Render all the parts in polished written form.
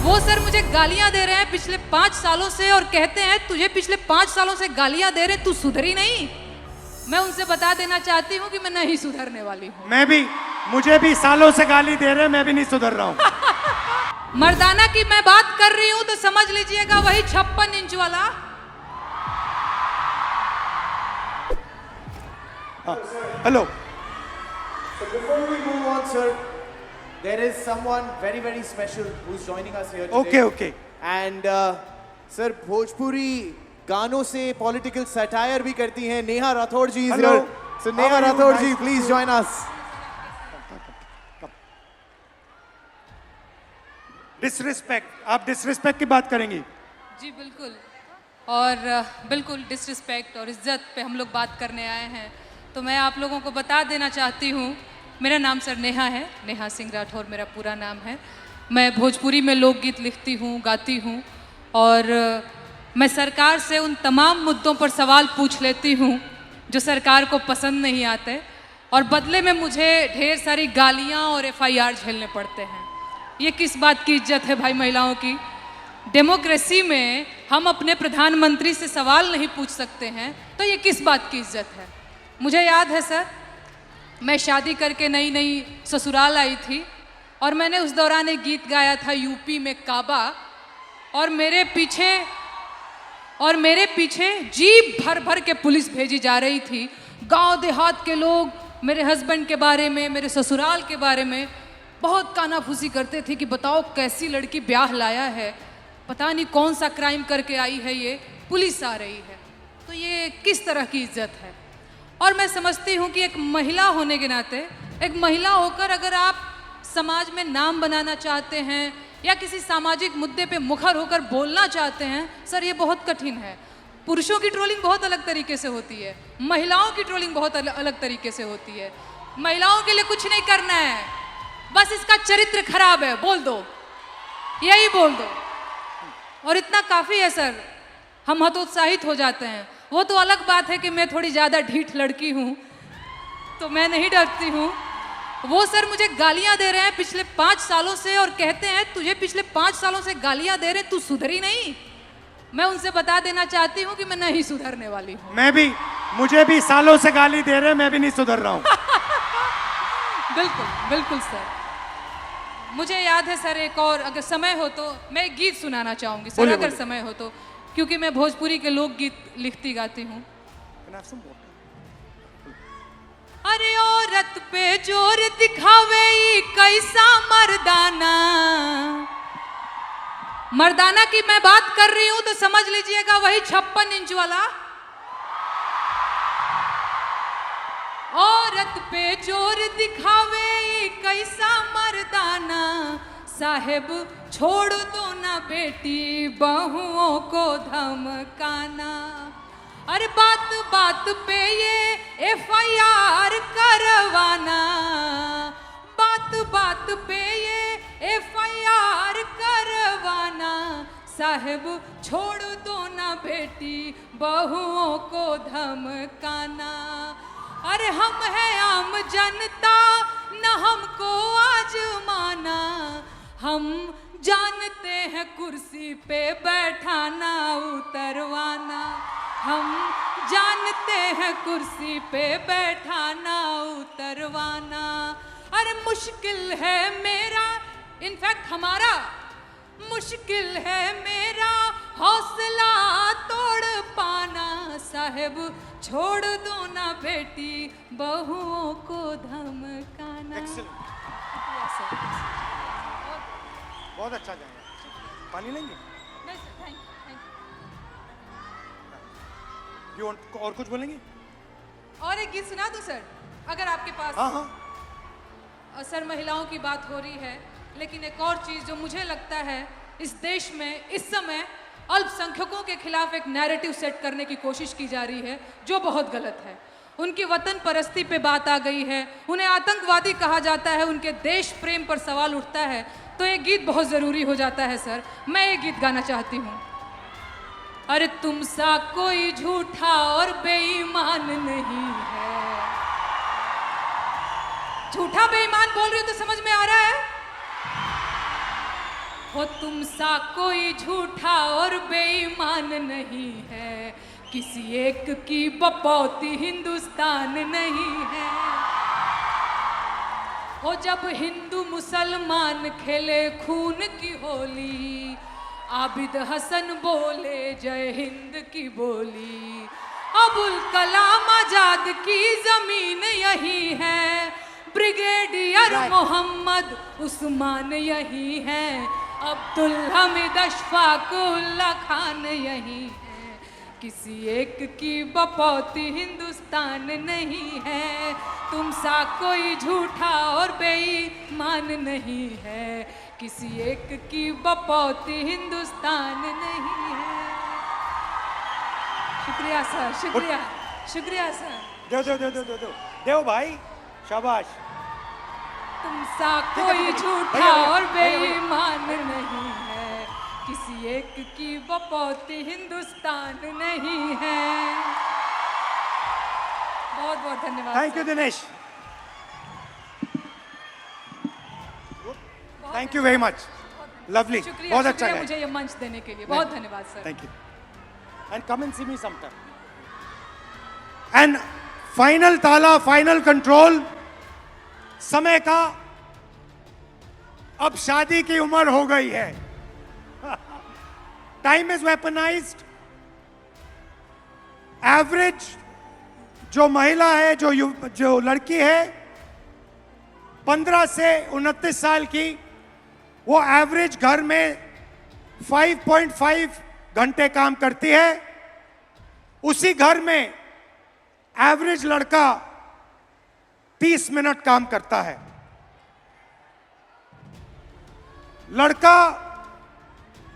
वो सर मुझे गालियां दे रहे हैं पिछले 5 सालों से और कहते हैं तुझे पिछले 5 सालों से गालियां दे रहे, तू सुधरी नहीं। मैं उनसे बता देना चाहती हूँ कि मैं नहीं सुधरने वाली हूँ। मैं भी, मुझे भी सालों से गाली दे रहे, मैं भी नहीं सुधर रहा हूँ। मर्दाना की मैं बात कर रही हूँ तो समझ लीजिएगा वही 56 इंच वाला। Hello. So before we move on, sir, there is someone very, very special who's joining us here today. Okay, okay. And sir, Bhojpuri गानों से political satire भी करती हैं। नेहा राठौड़ जी is Hello. here. So Neha Rathod ji, please join us. Disrespect, आप disrespect की बात करेंगी? जी बिल्कुल, और बिल्कुल डिसरिस्पेक्ट और इज्जत पे हम लोग बात करने आए हैं। तो मैं आप लोगों को बता देना चाहती हूँ, मेरा नाम सर नेहा है, नेहा सिंह राठौर मेरा पूरा नाम है। मैं भोजपुरी में लोकगीत लिखती हूँ, गाती हूँ और मैं सरकार से उन तमाम मुद्दों पर सवाल पूछ लेती हूँ जो सरकार को पसंद नहीं आते और बदले में मुझे ढेर सारी गालियाँ और FIR झेलने पड़ते हैं। ये किस बात की इज्जत है भाई महिलाओं की? डेमोक्रेसी में हम अपने प्रधानमंत्री से सवाल नहीं पूछ सकते हैं तो ये किस बात की इज्जत है? मुझे याद है सर, मैं शादी करके नई नई ससुराल आई थी और मैंने उस दौरान एक गीत गाया था यूपी में काबा, और मेरे पीछे जीप भर भर के पुलिस भेजी जा रही थी। गांव देहात के लोग मेरे हस्बैंड के बारे में, मेरे ससुराल के बारे में बहुत कानाफूसी करते थे कि बताओ कैसी लड़की ब्याह लाया है, पता नहीं कौन सा क्राइम करके आई है, ये पुलिस आ रही है। तो ये किस तरह की इज्जत है? और मैं समझती हूँ कि एक महिला होने के नाते, एक महिला होकर अगर आप समाज में नाम बनाना चाहते हैं या किसी सामाजिक मुद्दे पे मुखर होकर बोलना चाहते हैं, सर ये बहुत कठिन है। पुरुषों की ट्रोलिंग बहुत अलग तरीके से होती है, महिलाओं की ट्रोलिंग बहुत अलग तरीके से होती है। महिलाओं के लिए कुछ नहीं करना है, बस इसका चरित्र खराब है बोल दो, यही बोल दो और इतना काफ़ी है सर, हम हतोत्साहित हो जाते हैं। वो तो अलग बात है कि मैं थोड़ी ज़्यादा ढीठ लड़की हूँ तो मैं नहीं डरती हूँ। वो सर मुझे गालियाँ दे रहे हैं पिछले 5 सालों से और कहते हैं तुझे पिछले 5 सालों से गालियाँ दे रहे, तू सुधरी नहीं। मैं उनसे बता देना चाहती हूँ कि मैं नहीं सुधरने वाली हूँ। मैं भी, मुझे भी सालों से गाली दे रहे, मैं भी नहीं सुधर रहा हूँ। बिल्कुल बिल्कुल सर, मुझे याद है सर, एक और अगर समय हो तो मैं एक गीत सुनाना चाहूँगी सर, अगर समय हो तो, क्योंकि मैं भोजपुरी के लोकगीत लिखती गाती हूँ। अरे औरत पे जोर दिखावे कैसा मर्दाना, मर्दाना की मैं बात कर रही हूं तो समझ लीजिएगा वही 56 इंच वाला। औरत पे जोर दिखावे कैसा मर्दाना, साहेब छोड़ दो ना बेटी बहुओं को धमकाना। अरे बात बात पे ये FIR करवाना, बात बात पे ये FIR करवाना, साहेब छोड़ दो ना बेटी बहुओं को धमकाना। अरे हम हैं आम जनता न हमको आजमाना, हम जानते हैं कुर्सी पे बैठाना उतरवाना, हम जानते हैं कुर्सी पे बैठाना उतरवाना। अरे मुश्किल है मेरा, इनफैक्ट हमारा मुश्किल है मेरा हौसला तोड़ पाना, साहेब छोड़ दो ना बेटी बहुओं को धमकाना। बहुत अच्छा जाएगा। पानी लेंगे? नहीं सर, थैंक यू और कुछ बोलेंगे? और एक गीत सुना दूं सर, अगर आपके पास? हाँ हाँ सर, महिलाओं की बात हो रही है, लेकिन एक और चीज़ जो मुझे लगता है इस देश में इस समय अल्पसंख्यकों के खिलाफ एक नैरेटिव सेट करने की कोशिश की जा रही है जो बहुत गलत है। उनकी वतन परस्ती पे बात आ गई है, उन्हें आतंकवादी कहा जाता है, उनके देश प्रेम पर सवाल उठता है, तो ये गीत बहुत ज़रूरी हो जाता है सर। मैं ये गीत गाना चाहती हूँ। अरे तुम सा कोई झूठा और बेईमान नहीं है। झूठा बेईमान बोल रही हो तो समझ में आ रहा है? हो तुम सा कोई झूठा और बेईमान नहीं है, किसी एक की बपौती हिंदुस्तान नहीं है। हो जब हिंदू मुसलमान खेले खून की होली, आबिद हसन बोले जय हिंद की बोली। अबुल कलाम आजाद की जमीन यही है, ब्रिगेडियर मोहम्मद उस्मान यही है, अब्दुल हमीद अशफाक उल्ला खान यही है, किसी एक की बपौती हिंदुस्तान नहीं है। तुम सा कोई झूठा और बेईमान नहीं है, किसी एक की बपौती हिंदुस्तान नहीं है। शुक्रिया सर, शुक्रिया, शुक्रिया सर। दो भाई, शाबाश। तुम सा कोई झूठा और बेईमान नहीं है, किसी एक की बपौती हिंदुस्तान नहीं है। बहुत बहुत धन्यवाद। Thank you Dinesh, thank you very much, lovely, शुक्रिया, बहुत अच्छा शुक्रिया गाया। मुझे ये मंच देने के लिए, बहुत धन्यवाद sir. Thank you and come and see me sometime. And final ताला, फाइनल कंट्रोल समय का। अब शादी की उम्र हो गई है, टाइम इज वेपनाइज्ड। एवरेज जो महिला है, जो लड़की है 15 से 29 साल की, वो एवरेज घर में 5.5 घंटे काम करती है। उसी घर में एवरेज लड़का 30 मिनट काम करता है। लड़का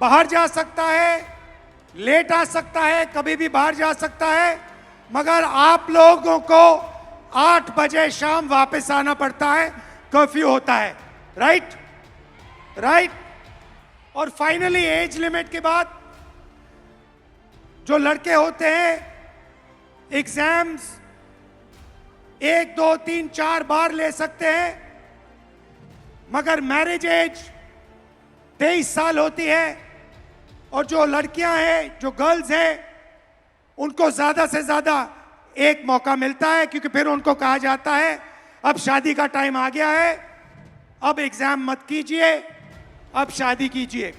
बाहर जा सकता है, लेट आ सकता है, कभी भी बाहर जा सकता है, मगर आप लोगों को 8 बजे शाम वापस आना पड़ता है, कर्फ्यू होता है। Right, right. और फाइनली एज लिमिट के बाद जो लड़के होते हैं, एग्जाम्स 1, 2, 3, 4 बार ले सकते हैं, मगर मैरिज एज 23 साल होती है। और जो लड़कियां हैं, जो गर्ल्स हैं, उनको ज्यादा से ज्यादा एक मौका मिलता है, क्योंकि फिर उनको कहा जाता है अब शादी का टाइम आ गया है, अब एग्जाम मत कीजिए, अब शादी कीजिए।